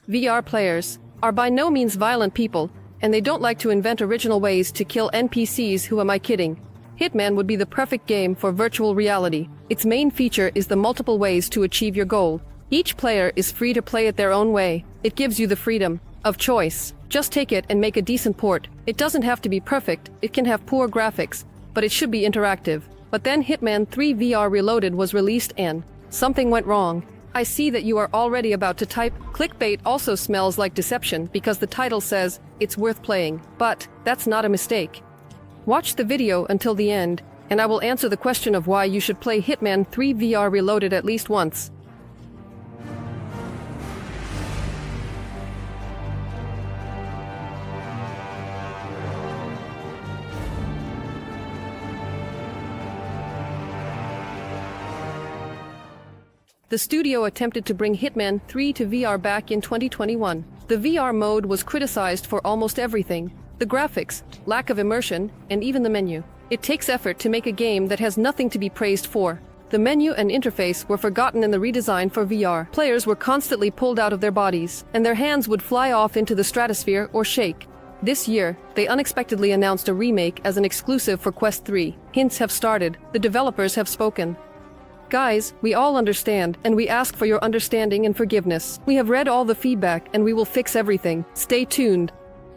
VR players are by no means violent people, and they don't like to invent original ways to kill NPCs. Who am I kidding? Hitman would be the perfect game for virtual reality. Its main feature is the multiple ways to achieve your goal. Each player is free to play it their own way. It gives you the freedom of choice. Just take it and make a decent port. It doesn't have to be perfect, it can have poor graphics, but it should be interactive. But then Hitman 3 VR Reloaded was released and something went wrong. I see that you are already about to type. Clickbait also smells like deception because the title says it's worth playing, but that's not a mistake. Watch the video until the end, and I will answer the question of why you should play Hitman 3 VR Reloaded at least once. The studio attempted to bring Hitman 3 to VR back in 2021. The VR mode was criticized for almost everything: the graphics, lack of immersion, and even the menu. It takes effort to make a game that has nothing to be praised for. The menu and interface were forgotten in the redesign for VR. Players were constantly pulled out of their bodies, and their hands would fly off into the stratosphere or shake. This year, they unexpectedly announced a remake as an exclusive for Quest 3. Hints have started. The developers have spoken. Guys, we all understand, and we ask for your understanding and forgiveness. We have read all the feedback, and we will fix everything. Stay tuned.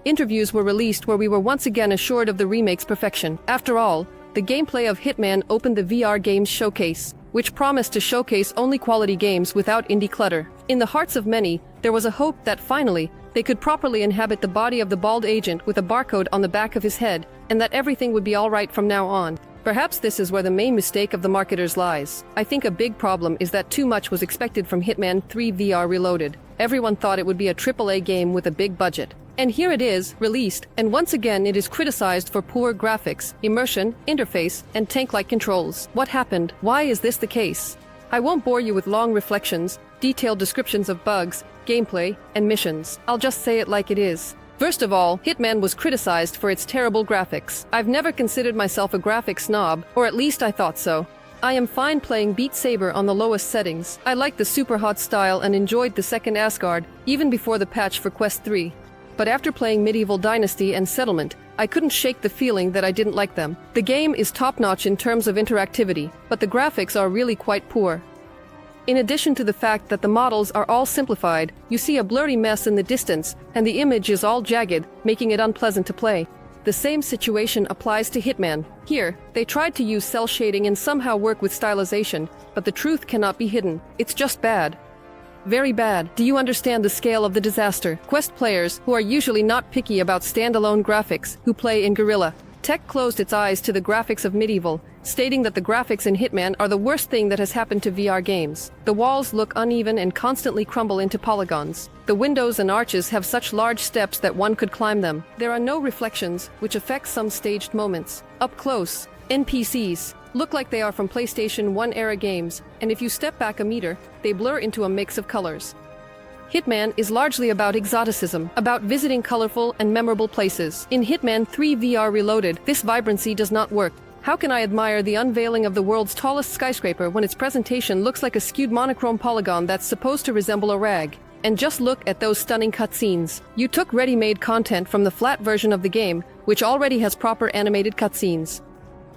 Interviews were released where we were once again assured of the remake's perfection. After all, the gameplay of Hitman opened the VR Games Showcase, which promised to showcase only quality games without indie clutter. In the hearts of many, there was a hope that finally, they could properly inhabit the body of the bald agent with a barcode on the back of his head, and that everything would be alright from now on. Perhaps this is where the main mistake of the marketers lies. I think a big problem is that too much was expected from Hitman 3 VR Reloaded. Everyone thought it would be a AAA game with a big budget. And here it is, released, and once again it is criticized for poor graphics, immersion, interface, and tank-like controls. What happened? Why is this the case? I won't bore you with long reflections, detailed descriptions of bugs, gameplay, and missions. I'll just say it like it is. First of all, Hitman was criticized for its terrible graphics. I've never considered myself a graphics snob, or at least I thought so. I am fine playing Beat Saber on the lowest settings. I like the super hot style and enjoyed the second Asgard, even before the patch for Quest 3. But after playing Medieval Dynasty and Settlement, I couldn't shake the feeling that I didn't like them. The game is top-notch in terms of interactivity, but the graphics are really quite poor. In addition to the fact that the models are all simplified, you see a blurry mess in the distance, and the image is all jagged, making it unpleasant to play. The same situation applies to Hitman. Here, they tried to use cell shading and somehow work with stylization, but the truth cannot be hidden. It's just bad. Very bad. Do you understand the scale of the disaster? Quest players, who are usually not picky about standalone graphics, who play in Guerrilla Tech, closed its eyes to the graphics of Medieval, stating that the graphics in Hitman are the worst thing that has happened to VR games. The walls look uneven and constantly crumble into polygons. The windows and arches have such large steps that one could climb them. There are no reflections, which affects some staged moments. Up close, NPCs look like they are from PlayStation 1 era games, and if you step back a meter, they blur into a mix of colors. Hitman is largely about exoticism, about visiting colorful and memorable places. In Hitman 3 VR Reloaded, this vibrancy does not work. How can I admire the unveiling of the world's tallest skyscraper when its presentation looks like a skewed monochrome polygon that's supposed to resemble a rag? And just look at those stunning cutscenes. You took ready-made content from the flat version of the game, which already has proper animated cutscenes.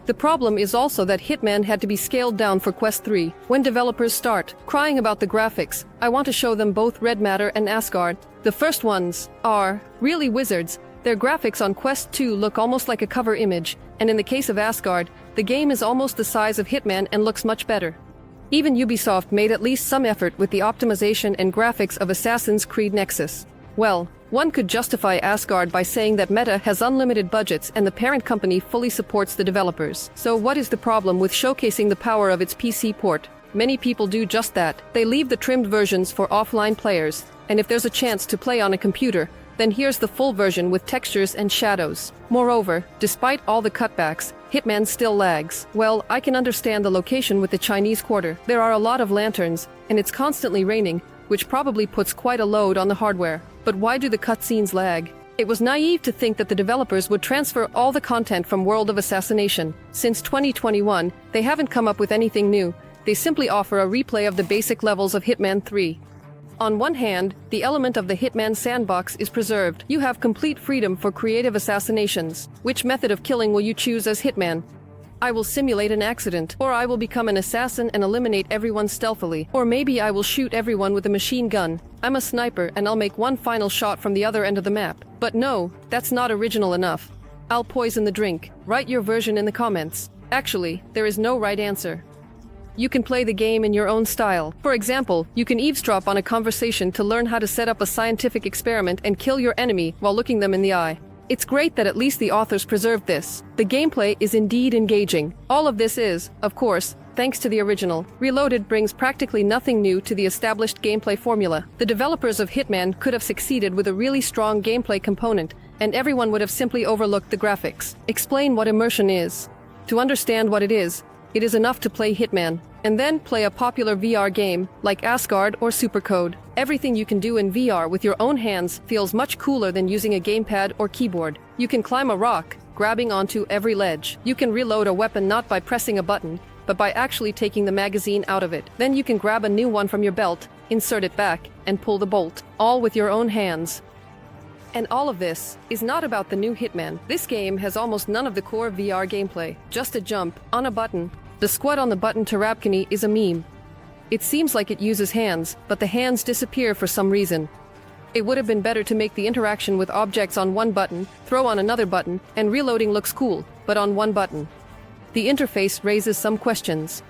The problem is also that Hitman had to be scaled down for Quest 3. When developers start crying about the graphics, I want to show them both Red Matter and Asgard. The first ones are really wizards. Their graphics on Quest 2 look almost like a cover image, and in the case of Asgard, the game is almost the size of Hitman and looks much better. Even Ubisoft made at least some effort with the optimization and graphics of Assassin's Creed Nexus. Well, one could justify Asgard by saying that Meta has unlimited budgets and the parent company fully supports the developers. So what is the problem with showcasing the power of its PC port? Many people do just that. They leave the trimmed versions for offline players, and if there's a chance to play on a computer, then here's the full version with textures and shadows. Moreover, despite all the cutbacks, Hitman still lags. Well, I can understand the location with the Chinese Quarter. There are a lot of lanterns, and it's constantly raining, which probably puts quite a load on the hardware. But why do the cutscenes lag? It was naive to think that the developers would transfer all the content from World of Assassination. Since 2021, they haven't come up with anything new. They simply offer a replay of the basic levels of Hitman 3. On one hand, the element of the Hitman sandbox is preserved. You have complete freedom for creative assassinations. Which method of killing will you choose as Hitman? I will simulate an accident, or I will become an assassin and eliminate everyone stealthily, or maybe I will shoot everyone with a machine gun. I'm a sniper and I'll make one final shot from the other end of the map. But no, that's not original enough. I'll poison the drink. Write your version in the comments. Actually, there is no right answer. You can play the game in your own style. For example, you can eavesdrop on a conversation to learn how to set up a scientific experiment and kill your enemy while looking them in the eye. It's great that at least the authors preserved this. The gameplay is indeed engaging. All of this is, of course, thanks to the original. Reloaded brings practically nothing new to the established gameplay formula. The developers of Hitman could have succeeded with a really strong gameplay component, and everyone would have simply overlooked the graphics. Explain what immersion is. To understand what it is enough to play Hitman, and then play a popular VR game like Asgard or Supercode. Everything you can do in VR with your own hands feels much cooler than using a gamepad or keyboard. You can climb a rock, grabbing onto every ledge. You can reload a weapon not by pressing a button, but by actually taking the magazine out of it. Then you can grab a new one from your belt, insert it back, and pull the bolt, all with your own hands. And all of this is not about the new Hitman. This game has almost none of the core VR gameplay. Just a jump, on a button. The squat on the button Tarapkani is a meme. It seems like it uses hands, but the hands disappear for some reason. It would have been better to make the interaction with objects on one button, throw on another button, and reloading looks cool, but on one button. The interface raises some questions.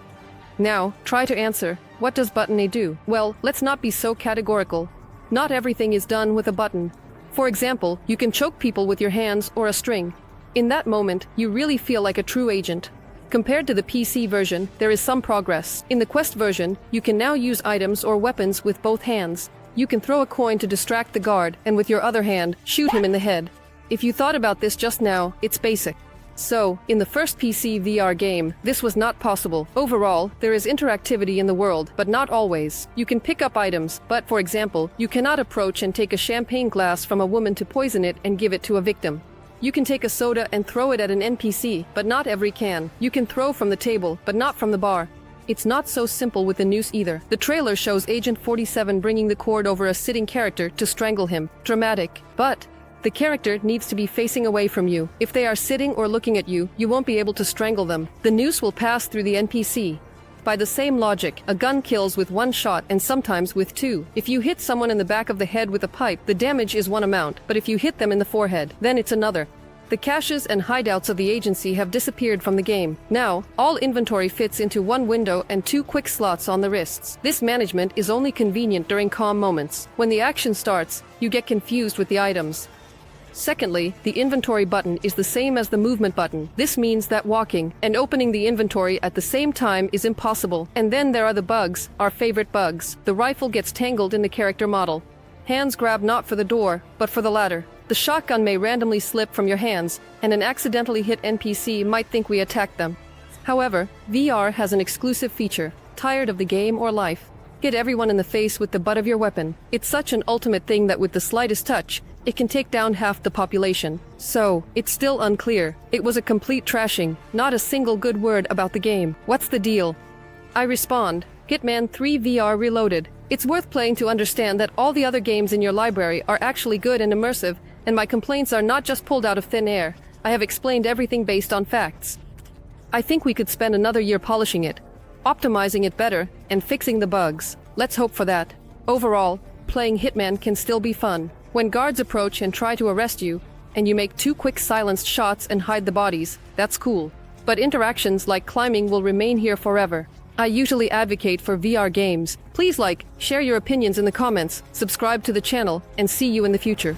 Now, try to answer. What does button A do? Well, let's not be so categorical. Not everything is done with a button. For example, you can choke people with your hands or a string. In that moment, you really feel like a true agent. Compared to the PC version, there is some progress. In the Quest version, you can now use items or weapons with both hands. You can throw a coin to distract the guard, and with your other hand, shoot him in the head. If you thought about this just now, it's basic. So, in the first PC VR game, this was not possible. Overall, there is interactivity in the world, but not always. You can pick up items, but, for example, you cannot approach and take a champagne glass from a woman to poison it and give it to a victim. You can take a soda and throw it at an NPC, but not every can. You can throw from the table, but not from the bar. It's not so simple with the noose either. The trailer shows Agent 47 bringing the cord over a sitting character to strangle him. Dramatic. But the character needs to be facing away from you. If they are sitting or looking at you, you won't be able to strangle them. The noose will pass through the NPC. By the same logic, a gun kills with one shot and sometimes with two. If you hit someone in the back of the head with a pipe, the damage is one amount, but if you hit them in the forehead, then it's another. The caches and hideouts of the agency have disappeared from the game. Now, all inventory fits into one window and two quick slots on the wrists. This management is only convenient during calm moments. When the action starts, you get confused with the items. Secondly, the inventory button is the same as the movement button. This means that walking and opening the inventory at the same time is impossible. And then there are the bugs, our favorite bugs. The rifle gets tangled in the character model. Hands grab not for the door, but for the ladder. The shotgun may randomly slip from your hands, and an accidentally hit NPC might think we attacked them. However, VR has an exclusive feature. Tired of the game or life? Hit everyone in the face with the butt of your weapon. It's such an ultimate thing that with the slightest touch, it can take down half the population. So, it's still unclear. It was a complete trashing, not a single good word about the game. What's the deal? I respond, Hitman 3 VR Reloaded. It's worth playing to understand that all the other games in your library are actually good and immersive, and my complaints are not just pulled out of thin air. I have explained everything based on facts. I think we could spend another year polishing it, optimizing it better, and fixing the bugs. Let's hope for that. Overall, playing Hitman can still be fun. When guards approach and try to arrest you, and you make 2 quick silenced shots and hide the bodies, that's cool. But interactions like climbing will remain here forever. I usually advocate for VR games. Please like, share your opinions in the comments, subscribe to the channel, and see you in the future.